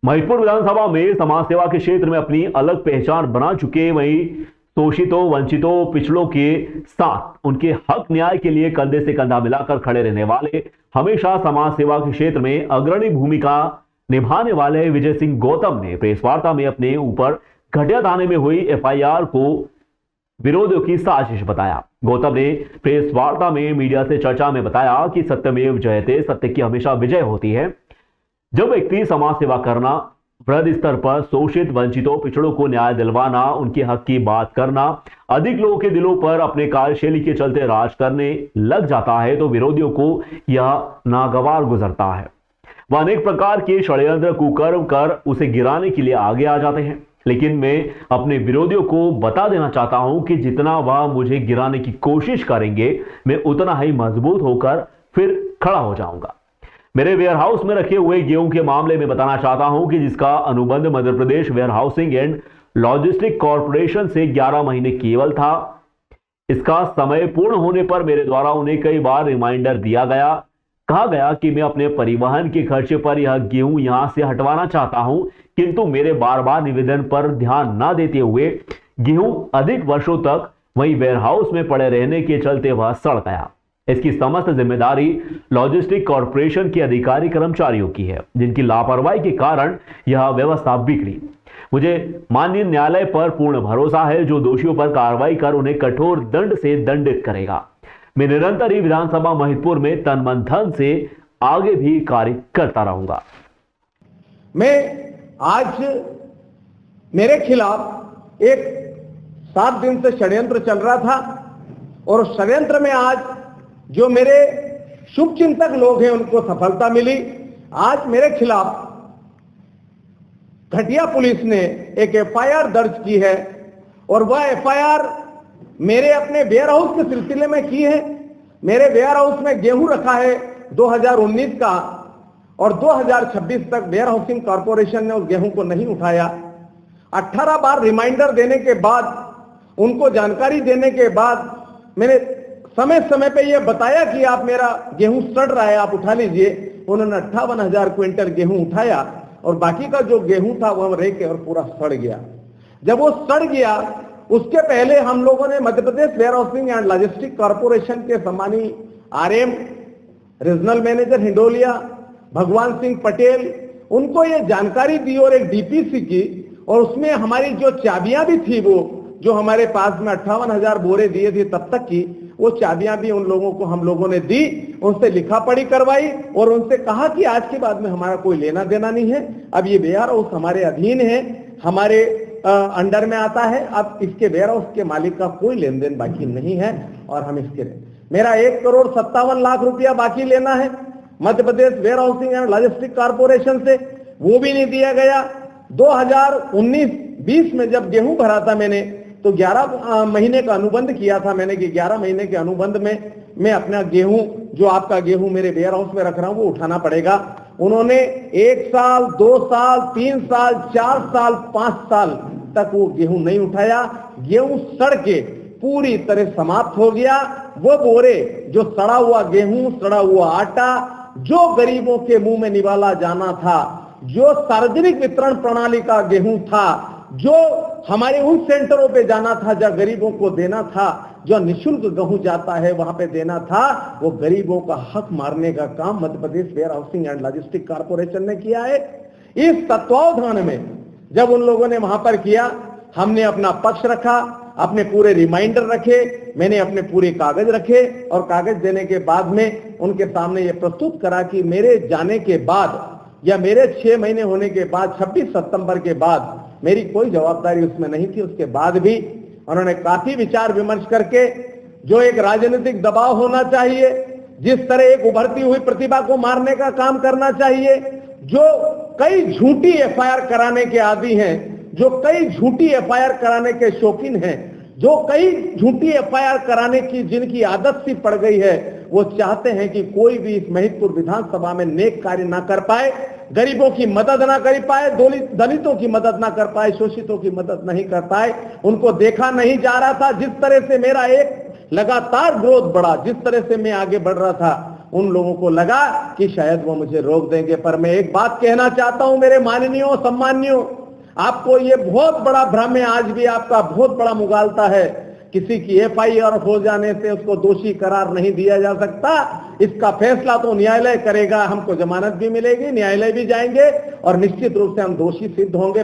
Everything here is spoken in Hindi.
महिदपुर विधानसभा में समाज सेवा के क्षेत्र में अपनी अलग पहचान बना चुके वहीं शोषितों, वंचितों, पिछड़ों के साथ उनके हक न्याय के लिए कंधे से कंधा मिलाकर खड़े रहने वाले, हमेशा समाज सेवा के क्षेत्र में अग्रणी भूमिका निभाने वाले विजय सिंह गौतम ने प्रेस वार्ता में अपने ऊपर घटिया थाने में हुई एफआईआर को विरोधियों की साजिश बताया। गौतम ने प्रेस वार्ता में मीडिया से चर्चा में बताया कि सत्यमेव जयते, सत्य की हमेशा विजय होती है। जब व्यक्ति समाज सेवा करना, वृहद स्तर पर शोषित, वंचितों, पिछड़ों को न्याय दिलवाना, उनके हक की बात करना, अधिक लोगों के दिलों पर अपने कार्यशैली के चलते राज करने लग जाता है तो विरोधियों को यह नागवार गुजरता है। वह अनेक प्रकार के षड्यंत्र, कुकर्म कर उसे गिराने के लिए आगे आ जाते हैं। लेकिन मैं अपने विरोधियों को बता देना चाहता हूं कि जितना वह मुझे गिराने की कोशिश करेंगे, मैं उतना ही मजबूत होकर फिर खड़ा हो जाऊंगा। मेरे वेयरहाउस में रखे हुए गेहूं के मामले में बताना चाहता हूं कि जिसका अनुबंध Madhya Pradesh warehousing and logistic corporation से 11 महीने केवल था। इसका समय पूर्ण होने पर मेरे द्वारा उन्हें कई बार रिमाइंडर दिया गया। कहा गया कि मैं अपने परिवहन के खर्चे पर यह गेहूं यहां से हटवाना चाहता हूं, किंतु मेरे बार बार निवेदन पर ध्यान न देते हुए गेहूं अधिक वर्षों तक वहीं वेयरहाउस में पड़े रहने के चलते वह सड़ गया। इसकी समस्त जिम्मेदारी लॉजिस्टिक कॉर्पोरेशन के अधिकारी कर्मचारियों की है, जिनकी लापरवाही के कारण यह व्यवस्था बिगड़ी। मुझे माननीय न्यायालय पर पूर्ण भरोसा है, जो दोषियों पर कार्रवाई कर उन्हें कठोर दंड से दंडित करेगा। मैं निरंतर ही विधानसभा महिदपुर में तन मन धन से आगे भी कार्य करता रहूंगा। मैं आज मेरे खिलाफ एक 7 दिन से षड्यंत्र चल रहा था और उस षड्यंत्र में आज जो मेरे शुभचिंतक लोग हैं उनको सफलता मिली। आज मेरे खिलाफ घटिया पुलिस ने एक एफआईआर दर्ज की है और वह एफआईआर मेरे अपने वेयर हाउस के सिलसिले में की है। मेरे वेयर हाउस में गेहूं रखा है 2019 का और 2026 तक वेयर हाउसिंग कॉर्पोरेशन ने उस गेहूं को नहीं उठाया। 18 बार रिमाइंडर देने के बाद, उनको जानकारी देने के बाद मैंने समय समय पे ये बताया कि आप मेरा गेहूं सड़ रहा है, आप उठा लीजिए। उन्होंने 58,000 क्विंटल गेहूं उठाया और बाकी का जो गेहूं था वह रह के और पूरा सड़ गया। जब वो सड़ गया, उसके पहले हम लोगों ने Madhya Pradesh warehousing and logistic corporation के सम्मानीय आरएम, रीजनल मैनेजर हिंडोलिया, भगवान सिंह पटेल, उनको ये जानकारी दी और एक डीपीसी की, और उसमें हमारी जो चाबियां भी थी, वो जो हमारे पास में 58,000 बोरे दिए थे तब तक की, वो चाबियां भी उन लोगों को हम लोगों ने दी, उनसे लिखा पढ़ी करवाई और उनसे कहा कि आज के बाद में हमारा कोई लेना देना नहीं है। अब ये वेयर हाउस हमारे अधीन है, हमारे अंडर में आता है। अब इसके वेयर हाउस के मालिक का कोई लेन देन बाकी नहीं है और हम इसके मेरा 1,57,00,000 रुपया बाकी लेना है Madhya Pradesh warehousing and logistic corporation से, वो भी नहीं दिया गया। 2019-20 में जब गेहूं भरा था मैंने, तो 11 महीने का अनुबंध किया था मैंने कि 11 महीने के अनुबंध में मैं अपना गेहूं, जो आपका गेहूं मेरे वेयर हाउस में रख रहा हूं, वो उठाना पड़ेगा। उन्होंने 1 साल, 2 साल, 3 साल, 4 साल, 5 साल तक वो गेहूं नहीं उठाया। गेहूं सड़ के पूरी तरह समाप्त हो गया। वो बोरे, जो सड़ा हुआ गेहूं, सड़ा हुआ आटा, जो गरीबों के मुंह में निवाला जाना था, जो सार्वजनिक वितरण प्रणाली का गेहूं था, जो हमारे उन सेंटरों पे जाना था जहां गरीबों को देना था, जो निःशुल्क गेहूं जाता है वहां पे देना था, वो गरीबों का हक मारने का काम Madhya Pradesh warehousing and logistic corporation ने किया है। इस तत्वावधान में जब उन लोगों ने वहां पर किया, हमने अपना पक्ष रखा, अपने पूरे रिमाइंडर रखे, मैंने अपने पूरे कागज रखे और कागज देने के बाद में उनके सामने ये प्रस्तुत करा कि मेरे जाने के बाद या मेरे 6 महीने होने के बाद, 26 सितंबर के बाद मेरी कोई जवाबदारी उसमें नहीं थी। उसके बाद भी उन्होंने काफी विचार विमर्श करके, जो एक राजनीतिक दबाव होना चाहिए, जिस तरह एक उभरती हुई प्रतिभा को मारने का काम करना चाहिए, जो कई झूठी एफआईआर कराने के आदी हैं, जो कई झूठी एफआईआर कराने के शौकीन हैं, जो कई झूठी एफआईआर कराने की जिनकी आदत सी पड़ गई है, वो चाहते हैं कि कोई भी इस महिदपुर विधानसभा में नेक कार्य ना कर पाए, गरीबों की मदद ना कर पाए, दलितों की मदद ना कर पाए, शोषितों की मदद नहीं कर पाए। उनको देखा नहीं जा रहा था। जिस तरह से मेरा एक लगातार ग्रोथ बढ़ा, जिस तरह से मैं आगे बढ़ रहा था, उन लोगों को लगा कि शायद वो मुझे रोक देंगे। पर मैं एक बात कहना चाहता हूं मेरे माननीयों सम्मानियों, आपको ये बहुत बड़ा भ्रम है, आज भी आपका बहुत बड़ा मुगालता है। किसी की एफआईआर हो जाने से उसको दोषी करार नहीं दिया जा सकता। इसका फैसला तो न्यायालय करेगा, हमको जमानत भी मिलेगी, न्यायालय भी जाएंगे और निश्चित रूप से हम दोषी सिद्ध होंगे।